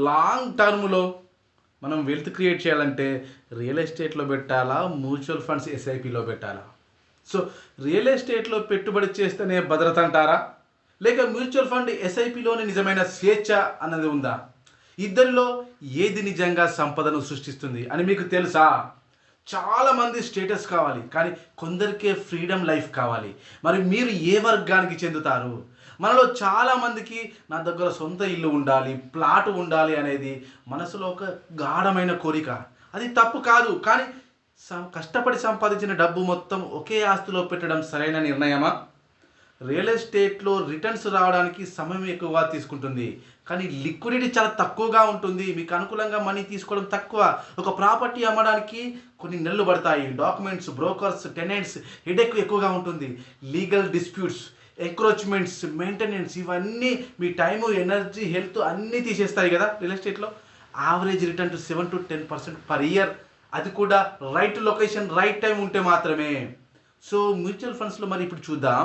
Long టర్మ్‌లో మనం wealth create చేయాలంటే రియల్ ఎస్టేట్‌లో పెట్టాలా? మ్యూచువల్ ఫండ్స్ ఎస్ఐపిలో పెట్టాలా? సో, రియల్ ఎస్టేట్‌లో పెట్టుబడి చేస్తేనే భద్రత అంటారా? లేక మ్యూచువల్ ఫండ్ ఎస్ఐపిలోనే నిజమైన స్వేచ్ఛ అన్నది ఉందా? ఇద్దరిలో ఏది నిజంగా సంపదను సృష్టిస్తుంది అని మీకు తెలుసా? చాలామంది స్టేటస్ కావాలి. కానీ కొందరికే ఫ్రీడమ్ లైఫ్ కావాలి. మరి మీరు ఏ వర్గానికి చెందుతారు? మనలో చాలామందికి నా దగ్గర సొంత ఇల్లు ఉండాలి, ప్లాట్ ఉండాలి అనేది మనసులో ఒక గాఢమైన కోరిక. అది తప్పు కాదు. కానీ కష్టపడి సంపాదించిన డబ్బు మొత్తం ఒకే ఆస్తిలో పెట్టడం సరైన నిర్ణయమా? రియల్ ఎస్టేట్‌లో రిటర్న్స్ రావడానికి సమయం ఎక్కువగా తీసుకుంటుంది. కానీ లిక్విడిటీ చాలా తక్కువగా ఉంటుంది. మీకు అనుకూలంగా మనీ తీసుకోవడం తక్కువ. ఒక ప్రాపర్టీ అమ్మడానికి కొన్ని నెలలు పడతాయి. డాక్యుమెంట్స్, బ్రోకర్స్, టెనెంట్స్ హెడేక్ ఎక్కువగా ఉంటుంది. లీగల్ డిస్ప్యూట్స్, ఎంక్రోచ్‌మెంట్స్, మెయింటెనెన్స్ ఇవన్నీ మీ టైము, ఎనర్జీ, హెల్త్ అన్నీ తీసేస్తాయి కదా రియల్ ఎస్టేట్‌లో. Average return to 7-10% per year. అది కూడా రైట్ లొకేషన్, రైట్ టైం ఉంటే మాత్రమే. సో, మ్యూచువల్ ఫండ్స్‌లో మరి ఇప్పుడు చూద్దాం.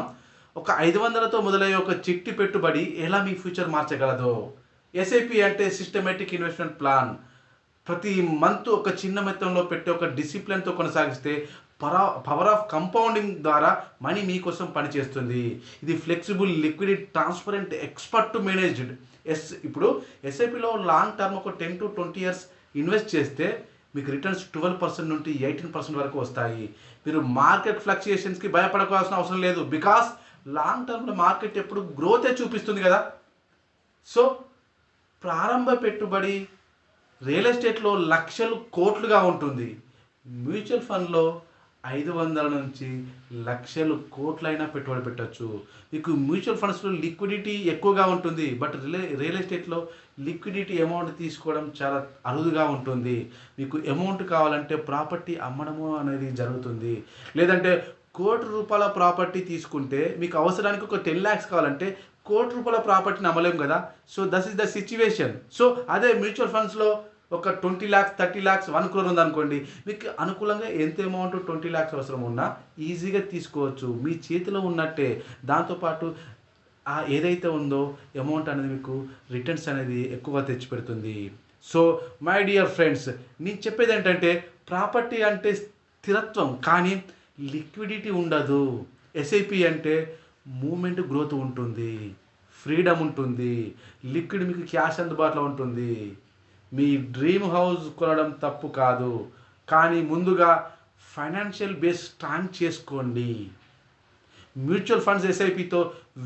ఒక 500తో మొదలయ్యే ఒక చిట్టి పెట్టుబడి ఎలా మీ ఫ్యూచర్ మార్చగలదో. ఎస్ఐపి అంటే సిస్టమేటిక్ ఇన్వెస్ట్మెంట్ ప్లాన్. ప్రతి మంత్ ఒక చిన్న మొత్తంలో పెట్టి ఒక డిసిప్లిన్‌తో కొనసాగిస్తే పవర్ ఆఫ్ కంపౌండింగ్ ద్వారా మనీ మీకోసం పనిచేస్తుంది. ఇది flexible, liquid, transparent, expert managed. ఇప్పుడు ఎస్ఐపిలో లాంగ్ టర్మ్ ఒక 10-20 ఇయర్స్ ఇన్వెస్ట్ చేస్తే మీకు రిటర్న్స్ 12% నుండి 18% వరకు వస్తాయి. మీరు మార్కెట్ ఫ్లక్చుయేషన్స్‌కి భయపడవలసిన అవసరం లేదు. బికాస్ లాంగ్ టర్మ్‌లో మార్కెట్ ఎప్పుడు గ్రోతే చూపిస్తుంది కదా. సో, ప్రారంభ పెట్టుబడి రియల్ ఎస్టేట్‌లో లక్షలు, కోట్లుగా ఉంటుంది. మ్యూచువల్ ఫండ్‌లో 500 నుంచి లక్షలు, కోట్లైనా పెట్టుబడి పెట్టొచ్చు. మీకు మ్యూచువల్ ఫండ్స్‌లో లిక్విడిటీ ఎక్కువగా ఉంటుంది. బట్ రియల్ ఎస్టేట్‌లో లిక్విడిటీ అమౌంట్ తీసుకోవడం చాలా అరుదుగా ఉంటుంది. మీకు అమౌంట్ కావాలంటే ప్రాపర్టీ అమ్మడము అనేది జరుగుతుంది. లేదంటే రూ. 1,00,00,000 ప్రాపర్టీ తీసుకుంటే మీకు అవసరానికి ఒక 10,00,000 కావాలంటే రూ. 1,00,00,000 ప్రాపర్టీని అమ్మలేం కదా. So, that is the situation. So, అదే మ్యూచువల్ ఫండ్స్‌లో ఒక 20,00,000, 30,00,000, 1,00,00,000 ఉందనుకోండి. మీకు అనుకూలంగా ఎంత అమౌంట్ 20,00,000 అవసరం ఉన్నా ఈజీగా తీసుకోవచ్చు. మీ చేతిలో ఉన్నట్టే. దాంతోపాటు ఏదైతే ఉందో అమౌంట్ అనేది మీకు రిటర్న్స్ అనేది ఎక్కువగా తెచ్చిపెడుతుంది. సో, మై డియర్ ఫ్రెండ్స్, నేను చెప్పేది ఏంటంటే ప్రాపర్టీ అంటే స్థిరత్వం, కానీ లిక్విడిటీ ఉండదు. ఎస్ఐపి అంటే మూవ్‌మెంట్, గ్రోత్ ఉంటుంది. ఫ్రీడమ్ ఉంటుంది. లిక్విడ్ మీకు క్యాష్ అందుబాటులో ఉంటుంది. మీ డ్రీమ్ హౌస్ కొనడం తప్పు కాదు. కానీ ముందుగా ఫైనాన్షియల్ బేస్ స్ట్రాంగ్ చేసుకోండి. మ్యూచువల్ ఫండ్స్ ఎస్ఐపితో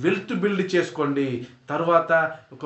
వెల్త్ బిల్డ్ చేసుకోండి. తర్వాత ఒక